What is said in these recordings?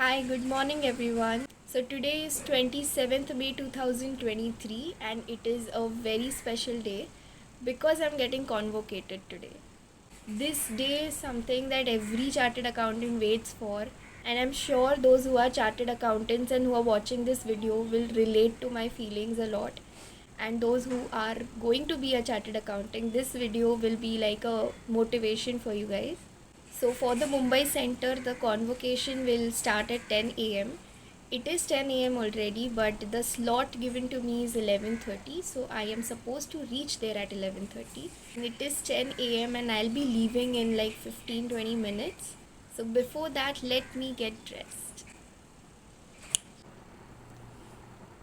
Hi, good morning everyone. So today is 27th May 2023 and it is a very special day because I'm getting convocated today. This day is something that every chartered accountant waits for, and I'm sure those who are chartered accountants and who are watching this video will relate to my feelings a lot. And those who are going to be a chartered accountant, this video will be like a motivation for you guys. So for the Mumbai center, the convocation will start at 10 a.m. It is 10 a.m. already, but the slot given to me is 11:30, so I am supposed to reach there at 11:30. It is 10 a.m. and I'll be leaving in like 15-20 minutes. So before that, let me get dressed.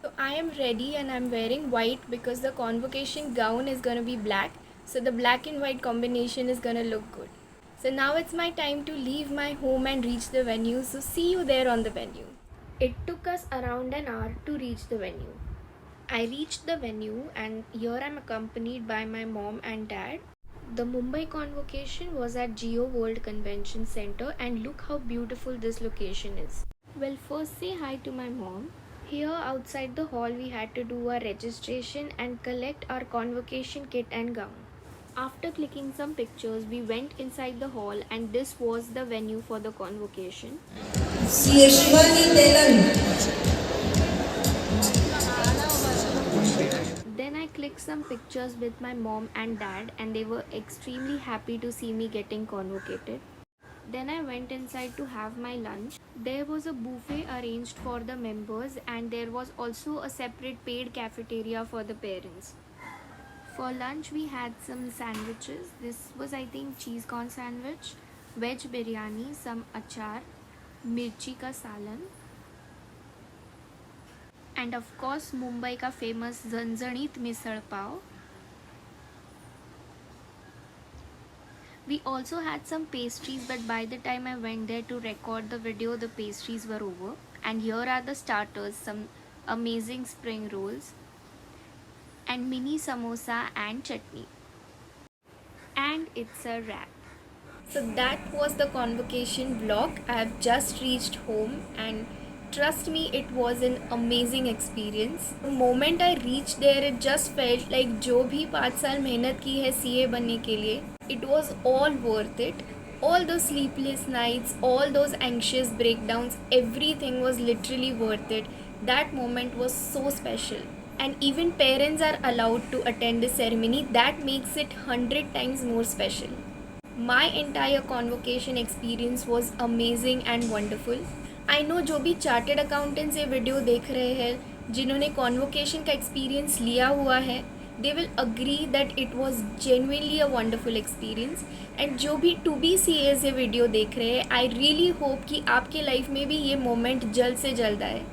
So I am ready and I'm wearing white because the convocation gown is gonna be black. So the black and white combination is gonna look good. So now it's my time to leave my home and reach the venue. So see you there on the venue. It took us around an hour to reach the venue. I reached the venue and here I'm accompanied by my mom and dad. The Mumbai convocation was at Jio World Convention Centre, and look how beautiful this location is. Well, first say hi to my mom. Here outside the hall we had to do our registration and collect our convocation kit and gown. After clicking some pictures, we went inside the hall and this was the venue for the convocation. CA Shivani, Telang. Then I clicked some pictures with my mom and dad and they were extremely happy to see me getting convocated. Then I went inside to have my lunch. There was a buffet arranged for the members and there was also a separate paid cafeteria for the parents. For lunch we had some sandwiches. This was I think cheese corn sandwich, veg biryani, some achar, mirchi ka salan, and of course Mumbai ka famous zanzanit misal pav. We also had some pastries, but by the time I went there to record the video, the pastries were over. And here are the starters, some amazing spring rolls and mini samosa and chutney. And it's a wrap. So that was the convocation vlog. I have just reached home and trust me, it was an amazing experience. The moment I reached there, it just felt like जो भी 5 साल मेहनत की है CA बनने के लिए, it was all worth it. All those sleepless nights, all those anxious breakdowns, everything was literally worth it. That moment was so special. And even parents are allowed to attend the ceremony. That makes it 100 times more special. My entire convocation experience was amazing and wonderful. I know जो भी chartered accountants ये video देख रहे हैं, जिन्होंने convocation का experience लिया हुआ है, they will agree that it was genuinely a wonderful experience. And जो भी टू बी CAs ये वीडियो देख रहे हैं, I really hope कि आपके लाइफ में भी ये मोमेंट जल्द से जल्द आए.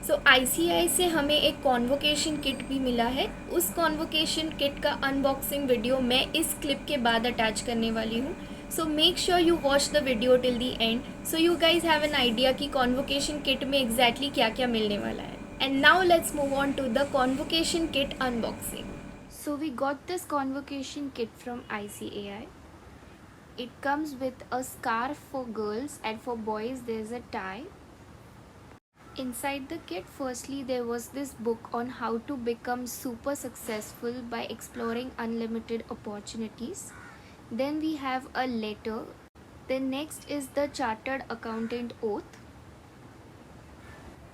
सो ICI से हमें एक कॉन्वोकेशन किट भी मिला है. उस कॉन्वोकेशन किट का अनबॉक्सिंग वीडियो मैं इस क्लिप के बाद अटैच करने वाली हूँ. So make sure you watch the video till the end so you guys have an idea कि convocation kit में exactly क्या क्या मिलने वाला है. And now let's move on to the convocation kit unboxing. So we got this convocation kit from ICAI. It comes with a scarf for girls and for boys there's a tie. Inside the kit, firstly there was this book on how to become super successful by exploring unlimited opportunities. Then we have a letter. Then next is the Chartered Accountant Oath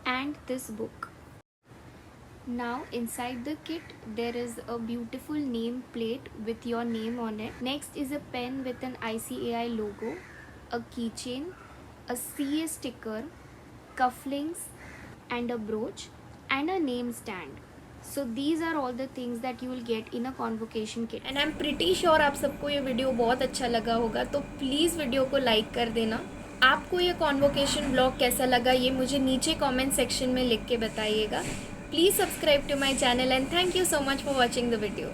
and this book. Now inside the kit there is a beautiful name plate with your name on it. Next is a pen with an ICAI logo, a keychain, a CA sticker, cufflinks and a brooch and a name stand. So these are all the things that you will get in a convocation kit. And I'm pretty sure आप सबको ये video बहुत अच्छा लगा होगा, तो please video को like कर देना. आपको ये कॉन्वोकेशन ब्लॉग कैसा लगा ये मुझे नीचे कमेंट सेक्शन में लिख के बताइएगा. Please subscribe to my channel and thank you so much for watching the video.